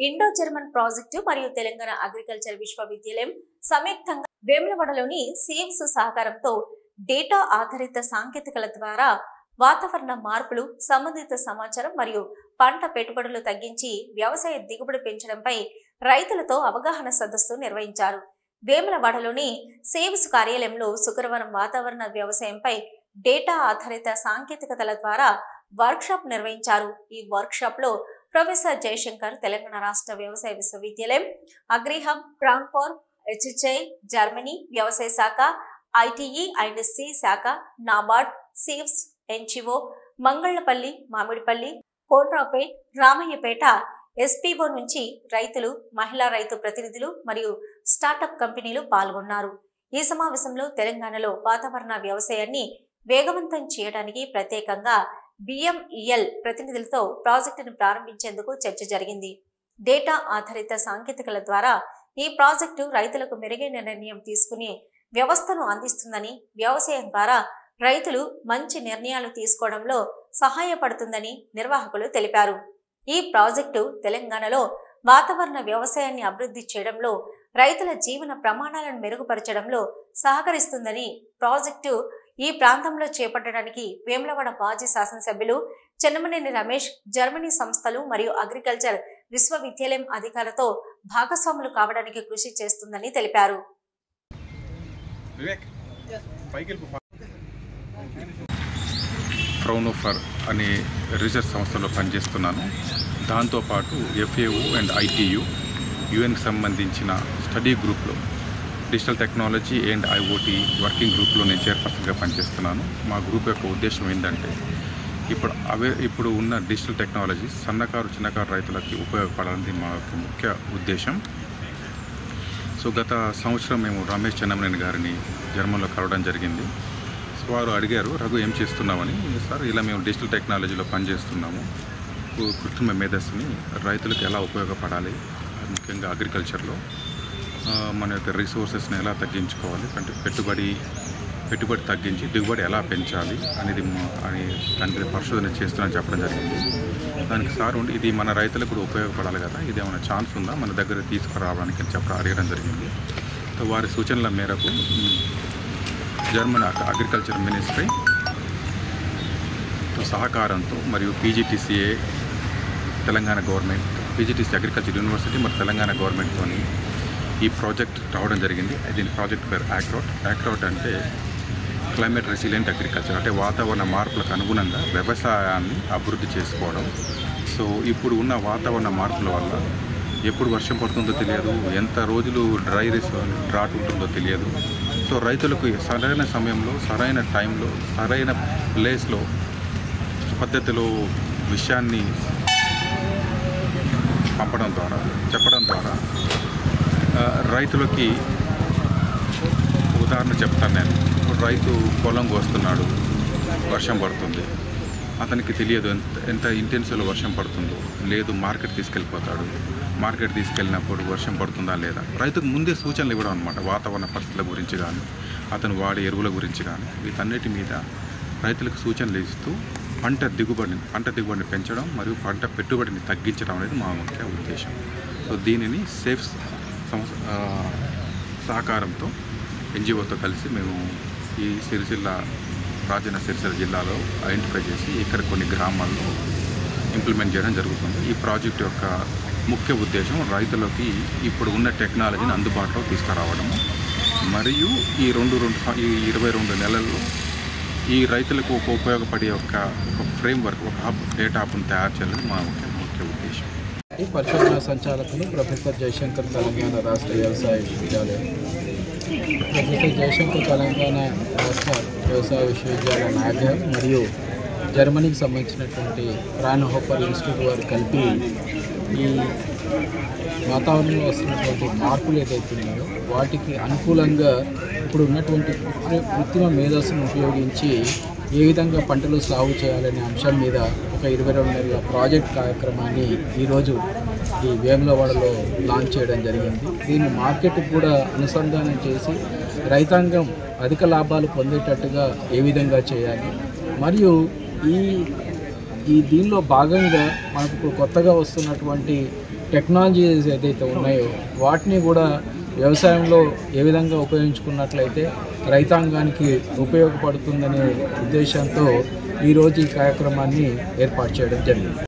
Indo German project మరియు Telangana agriculture విశ్వవిద్యాలయం సంయుక్తంగా వేములవాడలోని సేవ్స్ సహకారంతో డేటా ఆధారిత సాంకేతికల ద్వారా వాతావరణ మార్పులు, సంబంధిత సమాచారం మరియు పంట పెట్టుబడులు తగ్గించి వ్యవసాయ దిగుబడి పెంచడంపై రైతులతో అవగాహన సదస్సు నిర్వహించారు. వేములవాడలోని సేవ్స్ కార్యాలయంలో శుక్రవారం వాతావరణ వ్యవసాయంపై డేటా ఆధారిత సాంకేతికతల ద్వారా వర్క్షాప్ నిర్వహించారు. ఈ వర్క్షాప్ లో ప్రొఫెసర్ జయశంకర్, తెలంగాణ రాష్ట్ర వ్యవసాయ విశ్వవిద్యాలయం, అగ్రిహబ్, ఫ్రాంక్ఫర్ట్, HHI, జర్మనీ వ్యవసాయ శాఖ, ITE అండ్ C శాఖ, నాబార్డ్, సేవ్స్, NGO, మంగళ్లపల్లి, మామిడిపల్లి, కోన్రాపేట్, రామయ్యపేట SPO నుంచి రైతులు, మహిళా రైతు ప్రతినిధులు మరియు స్టార్టప్ కంపెనీలు పాల్గొన్నారు. ఈ సమావేశంలో తెలంగాణలో వాతావరణ వ్యవసాయాన్ని వేగవంతం చేయడానికి ప్రత్యేకంగా BMEL ప్రతినిధులతో ప్రాజెక్టును ప్రారంభించేందుకు చర్చ జరిగింది. డేటా ఆధారిత సాంకేతికల ద్వారా ఈ ప్రాజెక్టు రైతులకు మెరుగైన నిర్ణయం తీసుకునే వ్యవస్థను అందిస్తుందని, వ్యవసాయం ద్వారా రైతులు మంచి నిర్ణయాలు తీసుకోవడంలో సహాయపడుతుందని నిర్వాహకులు తెలిపారు. ఈ ప్రాజెక్టు తెలంగాణలో వాతావరణ వ్యవసాయాన్ని అభివృద్ధి చేయడంలో, రైతుల జీవన ప్రమాణాలను మెరుగుపరచడంలో సహకరిస్తుందని, ప్రాజెక్టు ఈ ప్రాంతంలో చేపట్టడానికి వేములవాడ మాజీ శాసనసభ్యులు చెన్నమనేని రమేష్, జర్మనీ సంస్థలు మరియు అగ్రికల్చర్ విశ్వవిద్యాలయం అధికారులతో భాగస్వాములు కావడానికి కృషి చేస్తుందని తెలిపారు. ఫ్రౌనోఫర్ అనే రీసెర్చ్ సంస్థలో పనిచేస్తున్నాను. దాంతోపాటు FAO అండ్ ITU యుఎన్కి సంబంధించిన స్టడీ గ్రూప్లో digital technology and IoT working గ్రూప్లో నేను చైర్పర్సన్గా పనిచేస్తున్నాను. మా గ్రూప్ యొక్క ఉద్దేశం ఏంటంటే ఇప్పుడు ఉన్న డిజిటల్ టెక్నాలజీ సన్నకారు, చిన్నకారు రైతులకి ఉపయోగపడాలని మా యొక్క ముఖ్య ఉద్దేశం. సో గత సంవత్సరం మేము రమేష్ చెన్నమనేని గారిని జర్మన్లో కలవడం జరిగింది. సో వారు అడిగారు, రఘు ఏం చేస్తున్నామని. సార్ ఇలా మేము డిజిటల్ టెక్నాలజీలో పనిచేస్తున్నాము, కృత్రిమ మేధస్సుని రైతులకు ఎలా ఉపయోగపడాలి, ముఖ్యంగా అగ్రికల్చర్లో మన యొక్క రిసోర్సెస్ని ఎలా తగ్గించుకోవాలి, అంటే పెట్టుబడి తగ్గించి దిగుబడి ఎలా పెంచాలి అనేది దానికి పరిశోధన చేస్తున్నానని చెప్పడం జరిగింది. దానికి సార్ ఉండి ఇది మన రైతులకు కూడా ఉపయోగపడాలి కదా, ఇది ఏమైనా ఛాన్స్ ఉందా మన దగ్గర తీసుకురావడానికి అని అడగడం జరిగింది. సో వారి సూచనల మేరకు జర్మన్ అగ్రికల్చర్ మినిస్ట్రీ సహకారంతో మరియు PGTCA Telangana government, PGTC agriculture university మరియు తెలంగాణ గవర్నమెంట్తో ఈ ప్రాజెక్ట్ రావడం జరిగింది. దీని ప్రాజెక్ట్ పేరు యాక్రాట్ అంటే క్లైమేట్ రెసిలియంట్ అగ్రికల్చర్, అంటే వాతావరణ మార్పులకు అనుగుణంగా వ్యవసాయాన్ని అభివృద్ధి చేసుకోవడం. సో ఇప్పుడు ఉన్న వాతావరణ మార్పుల వల్ల ఎప్పుడు వర్షం పడుతుందో తెలియదు, ఎంత రోజులు డ్రాట్ ఉంటుందో తెలియదు. సో రైతులకు సరైన సమయంలో, సరైన టైంలో, సరైన ప్లేస్లో, పద్ధతిలో విషయాన్ని చెప్పడం ద్వారా రైతులకి ఉదాహరణ చెప్తాను నేను. ఇప్పుడు రైతు పొలం కోస్తున్నాడు, వర్షం పడుతుంది, అతనికి తెలియదు ఎంత ఇంటెన్సివ్లో వర్షం పడుతుందో. లేదు మార్కెట్ తీసుకెళ్ళిపోతాడు, మార్కెట్ తీసుకెళ్ళినప్పుడు వర్షం పడుతుందా లేదా, రైతుకు ముందే సూచనలు ఇవ్వడం అనమాట. వాతావరణ పరిస్థితుల గురించి కానీ, అతను వాడే ఎరువుల గురించి కానీ, వీటన్నిటి మీద రైతులకు సూచనలు ఇస్తూ పంట దిగుబడిని పెంచడం మరియు పంట పెట్టుబడిని తగ్గించడం అనేది మా ముఖ్య ఉద్దేశం. సో దీనిని సేవ్స్ సహకారంతో NGOతో కలిసి మేము ఈ రాజన్న సిరిసిల్ల జిల్లాలో ఐడెంటిఫై చేసి ఇక్కడ కొన్ని గ్రామాల్లో ఇంప్లిమెంట్ చేయడం జరుగుతుంది. ఈ ప్రాజెక్ట్ యొక్క ముఖ్య ఉద్దేశం రైతులకి ఇప్పుడు ఉన్న టెక్నాలజీని అందుబాటులో తీసుకురావడము మరియు ఈ 22 నెలల్లో ఈ రైతులకు ఉపయోగపడే ఒక ఫ్రేమ్వర్క్, ఒక హబ్, డేటా హబ్ను తయారు చేయాలని మా ముఖ్య ఉద్దేశం. పరిశోధన సంచాలకులు ప్రొఫెసర్ జయశంకర్, తెలంగాణ రాష్ట్ర వ్యవసాయ విశ్వవిద్యాలయం. ప్రొఫెసర్ జయశంకర్ తెలంగాణ రాష్ట్ర వ్యవసాయ విశ్వవిద్యాలయం నాగర్ మరియు జర్మనీకి సంబంధించినటువంటి ఫ్రాన్హోఫర్ ఇన్స్టిట్యూట్ వారు కలిపి ఈ వాతావరణంలో వస్తున్నటువంటి మార్పులు ఏదైతున్నాయో వాటికి అనుకూలంగా ఇప్పుడు ఉన్నటువంటి కృత్రిమ మేధస్సును ఉపయోగించి ఏ విధంగా పంటలు సాగు చేయాలనే అంశం మీద ఒక 22 నెలల ప్రాజెక్ట్ కార్యక్రమాన్ని ఈరోజు ఈ వేములవాడలో లాంచ్ చేయడం జరిగింది. దీన్ని మార్కెట్కి కూడా అనుసంధానం చేసి రైతాంగం అధిక లాభాలు పొందేటట్టుగా ఏ విధంగా చేయాలి, మరియు ఈ దీనిలో భాగంగా మనకు కొత్తగా వస్తున్నటువంటి టెక్నాలజీస్ ఏదైతే ఉన్నాయో వాటిని కూడా వ్యవసాయంలో ఏ విధంగా ఉపయోగించుకున్నట్లయితే రైతాంగానికి ఉపయోగపడుతుందనే ఉద్దేశంతో ఈరోజు ఈ కార్యక్రమాన్ని ఏర్పాటు చేయడం జరిగింది.